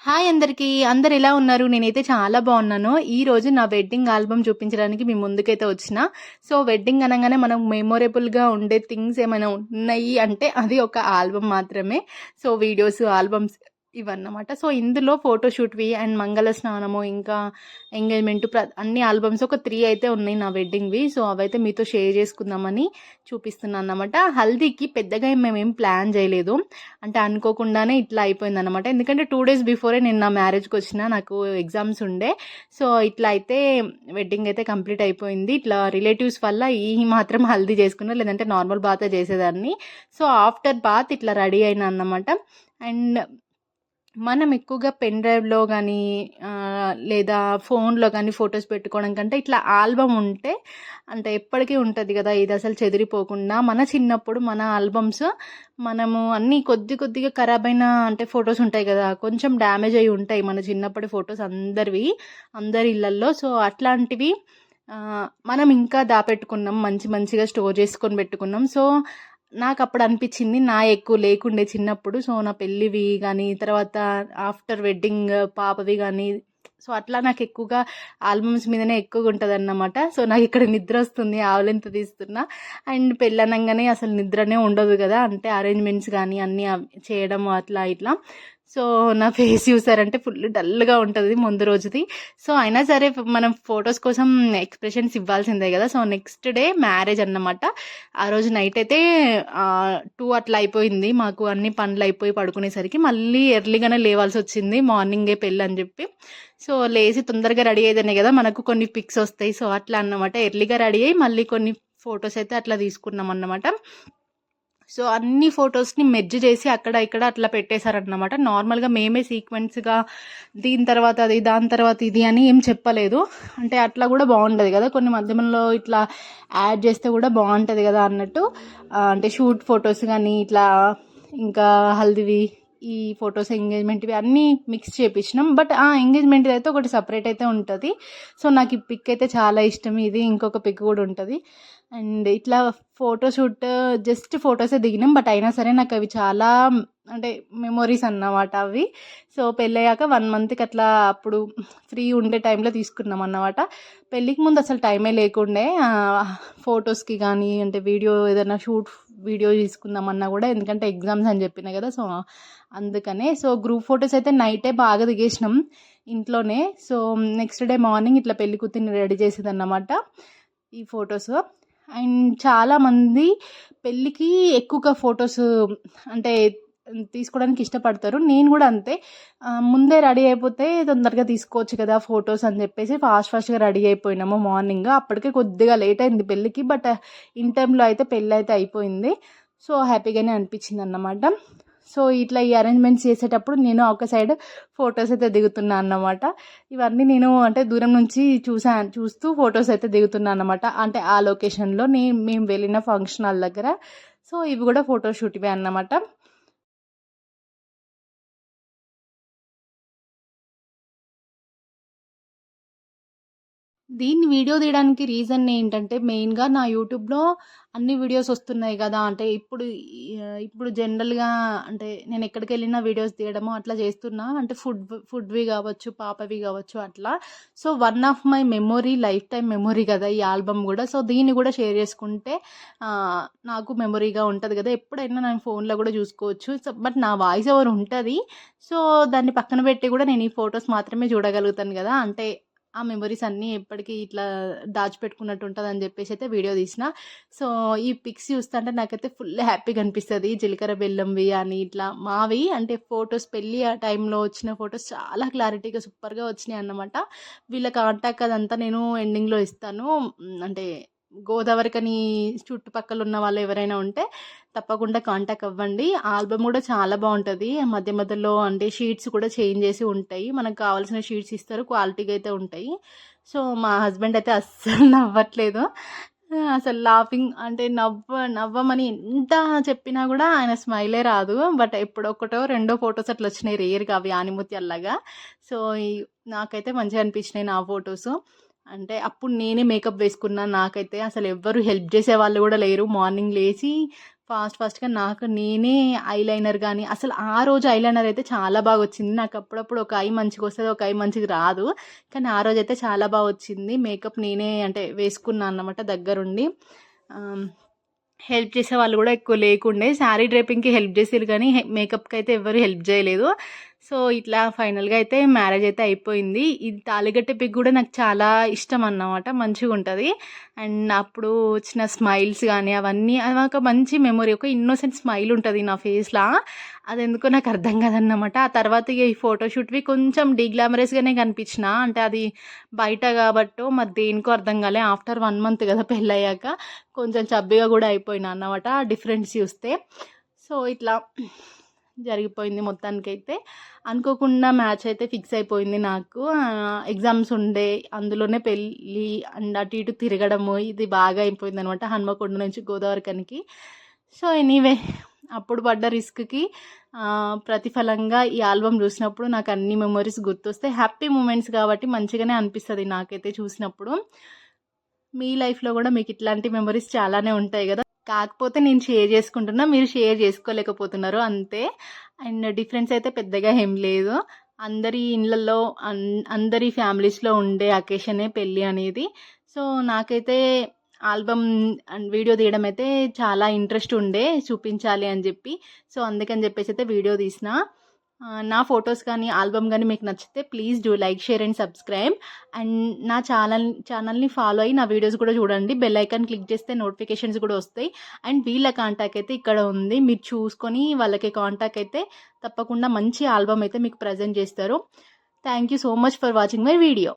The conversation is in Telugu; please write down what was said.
హాయ్ అందరికీ. అందరు ఎలా ఉన్నారు? నేనైతే చాలా బాగున్నాను. ఈరోజు నా వెడ్డింగ్ ఆల్బమ్ చూపించడానికి మీ ముందుకైతే వచ్చిన. సో వెడ్డింగ్ అనగానే మనం మెమొరబుల్గా ఉండే థింగ్స్ ఏమైనా ఉన్నాయి అంటే అది ఒక ఆల్బమ్ మాత్రమే. సో వీడియోస్, ఆల్బమ్స్ ఇవన్నమాట. సో ఇందులో ఫోటోషూట్వి అండ్ మంగళ స్నానము, ఇంకా ఎంగేజ్మెంట్ అన్ని ఆల్బమ్స్ ఒక 3 అయితే ఉన్నాయి నా వెడ్డింగ్వి. సో అవైతే మీతో షేర్ చేసుకుందామని చూపిస్తున్నాను అన్నమాట. హల్దీకి పెద్దగా మేమేం ప్లాన్ చేయలేదు, అంటే అనుకోకుండానే ఇట్లా అయిపోయిందన్నమాట. ఎందుకంటే 2 డేస్ బిఫోరే నేను నా మ్యారేజ్కి వచ్చిన, నాకు ఎగ్జామ్స్ ఉండే. సో ఇట్లా అయితే వెడ్డింగ్ అయితే కంప్లీట్ అయిపోయింది. ఇట్లా రిలేటివ్స్ వల్ల ఈ మాత్రం హల్దీ చేసుకున్నా, లేదంటే నార్మల్ బాత్ చేసేదాన్ని. సో ఆఫ్టర్ బాత్ ఇట్లా రెడీ అయినా అన్నమాట. అండ్ మనం ఎక్కువగా పెన్ డ్రైవ్లో కానీ లేదా ఫోన్లో కానీ ఫొటోస్ పెట్టుకోవడం కంటే ఇట్లా ఆల్బమ్ ఉంటే అంటే ఎప్పటికీ ఉంటుంది కదా, ఇది అసలు చెదిరిపోకుండా. మన చిన్నప్పుడు మన ఆల్బమ్స్ మనము అన్నీ కొద్దిగా ఖరాబ్ అయిన అంటే ఫొటోస్ ఉంటాయి కదా, కొంచెం డ్యామేజ్ అయి ఉంటాయి మన చిన్నప్పటి ఫొటోస్ అందరివి, అందరి ఇళ్ళల్లో. సో అట్లాంటివి మనం ఇంకా దాపెట్టుకున్నాం, మంచిగా స్టోర్ చేసుకొని పెట్టుకున్నాం. సో నాకు అప్పుడు అనిపించింది నా ఎక్కువ లేకుండే చిన్నప్పుడు. సో నా పెళ్ళివి కానీ, తర్వాత ఆఫ్టర్ వెడ్డింగ్ పాపవి కానీ, సో అట్లా నాకు ఎక్కువగా ఆల్బమ్స్ మీదనే ఎక్కువగా ఉంటుంది అన్నమాట. సో నాకు ఇక్కడ నిద్ర వస్తుంది, ఆవులెంత తీస్తున్నా. అండ్ పెళ్ళనంగానే అసలు నిద్రనే ఉండదు కదా, అంటే అరేంజ్మెంట్స్ కానీ అన్నీ చేయడం అట్లా ఇట్లా. సో నా ఫేస్ చూసారంటే ఫుల్ డల్గా ఉంటుంది ముందు రోజుది. సో అయినా సరే మనం ఫొటోస్ కోసం ఎక్స్ప్రెషన్స్ ఇవ్వాల్సిందే కదా. సో నెక్స్ట్ డే మ్యారేజ్ అన్నమాట. ఆ రోజు నైట్ అయితే 2 అట్లా అయిపోయింది మాకు, అన్ని పనులు అయిపోయి పడుకునేసరికి మళ్ళీ ఎర్లీగానే లేవాల్సి వచ్చింది, మార్నింగే పెళ్ళి అని చెప్పి. సో లేచి తొందరగా రెడీ అయ్యేదనే కదా మనకు కొన్ని పిక్స్ వస్తాయి. సో అట్లా అన్నమాట, ఎర్లీగా రెడీ అయ్యి మళ్ళీ కొన్ని ఫొటోస్ అయితే అట్లా తీసుకున్నాం అన్నమాట. సో అన్ని ఫొటోస్ని మెర్జ్ చేసి అక్కడ ఇక్కడ అట్లా పెట్టేశారనమాట. నార్మల్గా మేమే సీక్వెన్స్గా దీని తర్వాత అది, దాని తర్వాత ఇది అని ఏం చెప్పలేదు. అంటే అట్లా కూడా బాగుంటుంది కదా, కొన్ని మధ్యలో ఇట్లా యాడ్ చేస్తే కూడా బాగుంటుంది కదా అన్నట్టు. అంటే షూట్ ఫొటోస్ కానీ ఇట్లా, ఇంకా హల్దీవి ఈ ఫొటోస్, ఎంగేజ్మెంట్వి అన్నీ మిక్స్ చేయించినాం. బట్ ఆ ఎంగేజ్మెంట్ అయితే ఒకటి సపరేట్ అయితే ఉంటుంది. సో నాకు ఈ పిక్ అయితే చాలా ఇష్టం. ఇది ఇంకొక పిక్ కూడా ఉంటుంది. అండ్ ఇట్లా ఫోటోషూట్ జస్ట్ ఫొటోసే దిగినాం, బట్ అయినా సరే నాకు అవి చాలా అంటే మెమొరీస్ అన్నమాట అవి. సో పెళ్ళయ్యాక 1 మంత్కి అట్లా అప్పుడు ఫ్రీ ఉండే టైంలో తీసుకున్నాం అన్నమాట. పెళ్ళికి ముందు అసలు టైమే లేకుండే ఫొటోస్కి కానీ, అంటే వీడియో ఏదైనా షూట్ వీడియో తీసుకుందామన్నా కూడా, ఎందుకంటే ఎగ్జామ్స్ అని చెప్పిన కదా. సో అందుకనే సో గ్రూప్ ఫొటోస్ అయితే నైటే బాగా దిగేసినాం ఇంట్లోనే. సో నెక్స్ట్ డే మార్నింగ్ ఇట్లా పెళ్లి కూతుర్ని రెడీ చేసేదన్నమాట ఈ ఫొటోస్. అండ్ చాలామంది పెళ్ళికి ఎక్కువగా ఫొటోస్ అంటే తీసుకోవడానికి ఇష్టపడతారు. నేను కూడా అంతే, ముందే రెడీ అయిపోతే తొందరగా తీసుకోవచ్చు కదా ఫొటోస్ అని చెప్పేసి ఫాస్ట్గా రెడీ అయిపోయినాము మార్నింగ్. అప్పటికే కొద్దిగా లేట్ అయింది పెళ్ళికి, బట్ ఇన్ టైంలో అయితే పెళ్ళి అయితే అయిపోయింది. సో హ్యాపీగానే అనిపించింది అన్నమాట. సో ఇట్లా ఈ అరేంజ్మెంట్స్ చేసేటప్పుడు నేను ఒక సైడ్ ఫొటోస్ అయితే దిగుతున్నా అన్నమాట. ఇవన్నీ నేను అంటే దూరం నుంచి చూస్తూ ఫొటోస్ అయితే దిగుతున్నా అన్నమాట. అంటే ఆ లొకేషన్లో మేము వెళ్ళిన ఫంక్షన్ హాల్ దగ్గర. సో ఇవి కూడా ఫోటోషూట్వే అన్నమాట. దీన్ని వీడియో తీయడానికి రీజన్ ఏంటంటే, మెయిన్గా నా యూట్యూబ్లో అన్ని వీడియోస్ వస్తున్నాయి కదా. అంటే ఇప్పుడు జనరల్గా అంటే నేను ఎక్కడికి వెళ్ళినా వీడియోస్ తీయడము అట్లా చేస్తున్నా, అంటే ఫుడ్వి కావచ్చు, పాపవి కావచ్చు అట్లా. So one of my memory, life time memory కదా ఈ ఆల్బమ్ కూడా. సో దీన్ని కూడా షేర్ చేసుకుంటే నాకు మెమొరీగా ఉంటుంది కదా, ఎప్పుడైనా నేను ఫోన్లో కూడా చూసుకోవచ్చు. సో బట్ నా వాయిస్ ఓవర్ ఉంటుంది. సో దాన్ని పక్కన పెట్టి కూడా నేను ఈ ఫొటోస్ మాత్రమే చూడగలుగుతాను కదా, అంటే ఆ మెమొరీస్ అన్నీ ఎప్పటికీ ఇట్లా దాచిపెట్టుకున్నట్టు ఉంటుంది అని చెప్పేసి అయితే వీడియో తీసిన. సో ఈ పిక్స్ చూస్తుంటే నాకైతే ఫుల్ హ్యాపీగా అనిపిస్తుంది. జీలకర్ర బెల్లంవి అని ఇట్లా మావి, అంటే ఫొటోస్ పెళ్ళి ఆ టైంలో వచ్చిన ఫొటోస్ చాలా క్లారిటీగా సూపర్గా వచ్చినాయి అన్నమాట. వీళ్ళ కాంటాక్ట్ అదంతా నేను ఎండింగ్లో ఇస్తాను. అంటే గోదావరికని చుట్టుపక్కల ఉన్న వాళ్ళు ఎవరైనా ఉంటే తప్పకుండా కాంటాక్ట్ అవ్వండి. ఆల్బమ్ కూడా చాలా బాగుంటుంది. మధ్యలో అంటే షీట్స్ కూడా చేంజ్ చేసి ఉంటాయి, మనకు కావాల్సిన షీట్స్ ఇస్తారు, క్వాలిటీగా అయితే ఉంటాయి. సో మా హస్బెండ్ అయితే అస్సలు నవ్వట్లేదు, అసలు లాఫింగ్ అంటే నవ్వమని ఎంత చెప్పినా కూడా ఆయన స్మైలే రాదు. బట్ ఎప్పుడొక్కటో రెండో ఫొటోస్ అట్లా వచ్చినాయి రేర్గా, అవి ఆనిముత్యాల్లాగా. సో నాకైతే మంచిగా అనిపించినాయి నా ఫొటోస్. అంటే అప్పుడు నేనే మేకప్ వేసుకున్నాను. నాకైతే అసలు ఎవ్వరు హెల్ప్ చేసే వాళ్ళు కూడా లేరు. మార్నింగ్ లేచి ఫాస్ట్‌గా నాకు నేనే ఐలైనర్ గానీ, అసలు ఆ రోజు ఐలైనర్ అయితే చాలా బాగొచ్చింది. నాకు అప్పుడప్పుడు ఒక ఐ మంచిగొస్తది, ఒక ఐ మంచిగా రాదు. కానీ ఆ రోజైతే చాలా వచ్చింది. మేకప్ నేనే అంటే వేసుకున్నా అన్నమాట దగ్గరుండి. ఆహ్, హెల్ప్ చేసేవాళ్ళు గూడా ఎక్కువ లేకుండే. శారీ డ్రేపింగ్‌కి హెల్ప్ జేసిర్రు గానీ, మేకప్‌కయితే ఎవ్వరు హెల్ప్ జేయలేదు. సో, ఇట్లా ఫైనల్‌గా అయితే మ్యారేజ్ అయితే అయిపోయింది. ఈ తాళిగట్టే పిక్ గూడా నాకు చాలా ఇష్టం అన్నమాట. మంచిగుంటది. అండ్ అప్పుడు వచ్చిన స్మైల్స్ గానీ, అవన్నీ అదొక మంచి మెమొరీ. ఒక ఇన్నోసెంట్ స్మైల్ ఉంటది నా ఫేస్‌లా. అదెందుకో నాకు అర్థం కాదన్నమాట. ఆ తర్వాత ఇగ ఈ ఫోటోషూట్‌వి కొంచెం డీగ్లామరస్‌గానే కనిపించినా. అంటే అది బయట గాబట్టో మరి దేనికో అర్థం కాలే. ఆఫ్టర్ 1 మంత్ కదా పెళ్ళయ్యాక కొంచెం చబ్బీగా గూడా అయిపోయినా అన్నమాట డిఫరెన్స్ చూస్తే. సో, ఇట్లా జరిగిపోయింది మొత్తానికైతే. అనుకోకుండా మ్యాచ్ అయితే ఫిక్స్ అయిపోయింది నాకు. ఎగ్జామ్స్ ఉండే, అందులోనే పెళ్ళి అండ్ అటు ఇటు తిరగడము ఇది బాగా అయిపోయిందనమాట హన్మకొండ నుంచి గోదావరిఖనికి. సో, ఎనీవే అప్పుడు పడ్డ రిస్క్‌కి ప్రతిఫలంగా ఈ ఆల్బమ్ చూసినప్పుడు నాకు అన్ని మెమోరీస్ గుర్తొస్తాయి. హ్యాపీ మూమెంట్స్ కాబట్టి మంచిగానే అనిపిస్తది నాకైతే చూసినప్పుడు. మీ లైఫ్‌లో గూడా మీకు ఇట్లాంటి మెమోరీస్ చాలానే ఉంటాయి గదా! కాకపోతే నేను షేర్ చేసుకుంటున్నా. మీరు షేర్ చేసుకోలేకపోతున్నారు అంతే. అండ్ డిఫరెన్స్ అయితే పెద్దగా ఏం లేదు. అందరి ఇళ్ళల్లో అందరి ఫ్యామిలీస్‌లో ఉండే అకేషనే పెళ్లి అనేది. సో, నాకైతే ఆల్బమ్ అండ్ వీడియో తీయడం అయితే చాలా ఇంట్రెస్ట్ ఉండే చూపించాలి అని జెప్పి. సో, అందుకని జెప్పేసి అయితే వీడియో తీసిన. నా ఫొటోస్ కానీ, ఆల్బమ్ గానీ మీకు నచ్చితే please do like, share and subscribe. And నా ఛానల్‌ని ఫాలో అయ్యి నా వీడియోస్ కూడా చూడండి. బెల్ ఐకాన్ క్లిక్ చేస్తే నోటిఫికేషన్స్ కూడా వస్తాయి. అండ్ వీళ్ళ కాంటాక్ట్ అయితే ఇక్కడ ఉంది. మీరు చూసుకొని వాళ్ళకి కాంటాక్ట్ అయితే తప్పకుండా మంచి ఆల్బమ్ అయితే మీకు ప్రెజెంట్ చేస్తారు. Thank you so much for watching my video.